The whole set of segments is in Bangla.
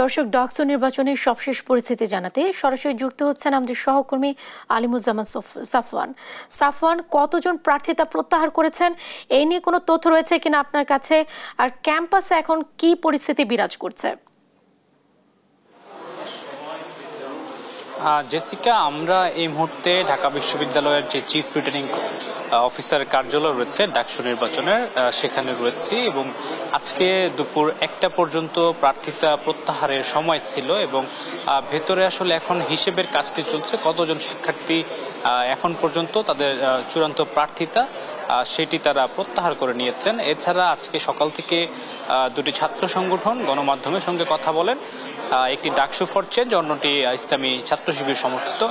দর্শক, ডাকসু নির্বাচনের সবশেষ পরিস্থিতি জানাতে সরাসরি যুক্ত হচ্ছেন আমাদের সহকর্মী আলিমুজ্জামান সাফওয়ান। কতজন প্রার্থিতা প্রত্যাহার করেছেন, এই নিয়ে কোনো তথ্য রয়েছে কিনা আপনার কাছে? আর ক্যাম্পাসে এখন কি পরিস্থিতি বিরাজ করছে? জেসিকা, আমরা এই মুহূর্তে ঢাকা বিশ্ববিদ্যালয়ের যে চিফ রিটার্নিং অফিসার কার্যালয় রয়েছে ডাকসু নির্বাচনের, সেখানে রয়েছি এবং আজকে দুপুর 1টা পর্যন্ত প্রার্থিতা প্রত্যাহারের সময় ছিল এবং ভেতরে আসলে এখন হিসেবের কাজটি চলছে। কতজন শিক্ষার্থী এখন পর্যন্ত তাদের চূড়ান্ত প্রার্থিতা সেটি তারা প্রত্যাহার করে নিয়েছেন। এছাড়া আজকে সকাল থেকে দুটি ছাত্র সংগঠন গণমাধ্যমের সঙ্গে কথা বলেন। একটি ডাকসু ফর চেঞ্জ, অন্যটি ইসলামী ছাত্র শিবির সমর্থিত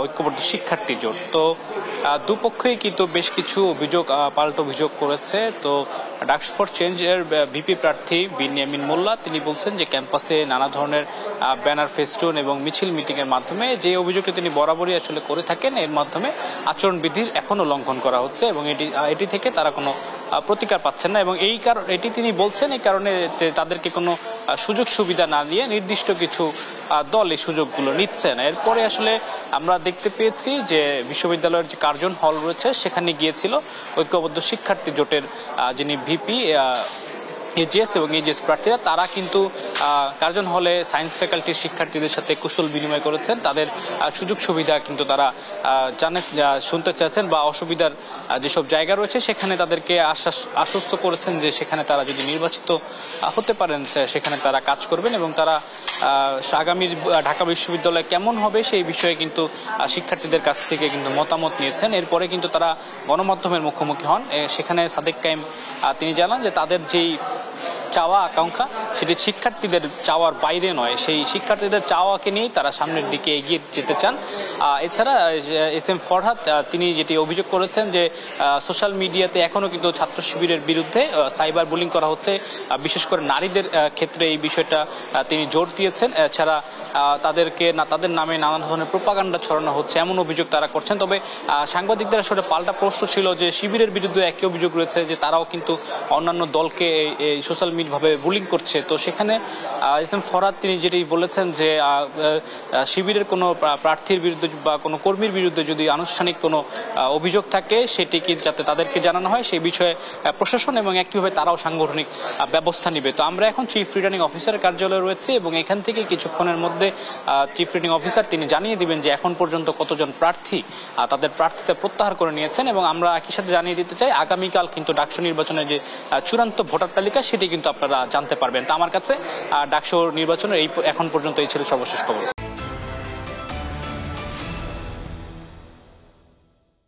ঐক্যবদ্ধ শিক্ষার্থী জোট। তো দুপক্ষই কিন্তু বেশ কিছু পাল্টা অভিযোগ করেছে। তো ডাকসু ফর চেঞ্জের ভিপি প্রার্থী বিনিয়ামিন মোল্লা তিনি বলছেন যে ক্যাম্পাসে নানা ধরনের ব্যানার, ফেস্টুন এবং মিছিল মিটিংয়ের মাধ্যমে যে অভিযোগটি তিনি বরাবরই আসলে করে থাকেন, এর মাধ্যমে আচরণবিধির এখনো লঙ্ঘন করা হচ্ছে এবং এটি থেকে তারা কোনো প্রতিকার পাচ্ছেন না এবং এটি তিনি বলছেন এই কারণে তাদেরকে কোনো সুযোগ সুবিধা না দিয়ে নির্দিষ্ট কিছু দল এই সুযোগগুলো নিচ্ছে না। এরপরে আসলে আমরা দেখতে পেয়েছি যে বিশ্ববিদ্যালয়ের যে কার্জন হল রয়েছে সেখানে গিয়েছিল ঐক্যবদ্ধ শিক্ষার্থী জোটের যিনি ভিপি এজিএস এবং এজিএস প্রার্থীরা, তারা কিন্তু কার্জন হলে সায়েন্স ফ্যাকাল্টির শিক্ষার্থীদের সাথে কুশল বিনিময় করেছেন। তাদের সুযোগ সুবিধা কিন্তু তারা শুনতে চাইছেন বা অসুবিধার যেসব জায়গা রয়েছে সেখানে তাদেরকে আশ্বস্ত করেছেন যে সেখানে তারা যদি নির্বাচিত হতে পারেন সেখানে তারা কাজ করবেন এবং তারা আগামী ঢাকা বিশ্ববিদ্যালয় কেমন হবে সেই বিষয়ে কিন্তু শিক্ষার্থীদের কাছ থেকে কিন্তু মতামত নিয়েছেন। এরপরে কিন্তু তারা গণমাধ্যমের মুখোমুখি হন। সেখানে সাদেক কাইম তিনি জানান যে তাদের যেই চাওয়া আকাঙ্ক্ষা সেটি শিক্ষার্থীদের চাওয়ার বাইরে নয়, সেই শিক্ষার্থীদের চাওয়াকে নিয়েই তারা সামনের দিকে এগিয়ে যেতে চান। এছাড়া এস এম ফরহাদ তিনি যেটি অভিযোগ করেছেন যে সোশ্যাল মিডিয়াতে এখনও কিন্তু ছাত্র শিবিরের বিরুদ্ধে সাইবার বুলিং করা হচ্ছে, বিশেষ করে নারীদের ক্ষেত্রে এই বিষয়টা তিনি জোর দিয়েছেন। এছাড়া তাদের নামে নানা ধরনের প্রোপাগান্ডা ছড়ানো হচ্ছে এমন অভিযোগ তারা করছেন। তবে সাংবাদিকদের আসলে পাল্টা প্রশ্ন ছিল যে শিবিরের বিরুদ্ধে একই অভিযোগ রয়েছে যে তারাও কিন্তু অন্যান্য দলকে এই সোশ্যাল মিডিয়াভাবে বুলিং করছে। তো সেখানে এস এম ফরহাদ তিনি যেটি বলেছেন যে শিবিরের কোনো প্রার্থীর বিরুদ্ধে বা কোনো কর্মীর বিরুদ্ধে যদি আনুষ্ঠানিক কোনো অভিযোগ থাকে সেটি কি যাতে তাদেরকে জানানো হয় সেই বিষয়ে প্রশাসন এবং একইভাবে তারাও সাংগঠনিক ব্যবস্থা নেবে। তো আমরা এখন চিফ রিটার্নিং অফিসারের কার্যালয়ে রয়েছে এবং এখান থেকে কিছুক্ষণের মধ্যে চিফ রিটার্নিং অফিসার তিনি জানিয়ে দিবেন যে এখন পর্যন্ত কতজন প্রার্থী তাদের প্রার্থিতা প্রত্যাহার করে নিয়েছেন এবং আমরা একই সাথে জানিয়ে দিতে চাই আগামীকাল কিন্তু ডাকসু নির্বাচনের যে চূড়ান্ত ভোটার তালিকা সেটি কিন্তু আপনারা জানতে পারবেন। তা আমার কাছে ডাকসু নির্বাচনের এখন পর্যন্ত এই ছিল সর্বশেষ খবর।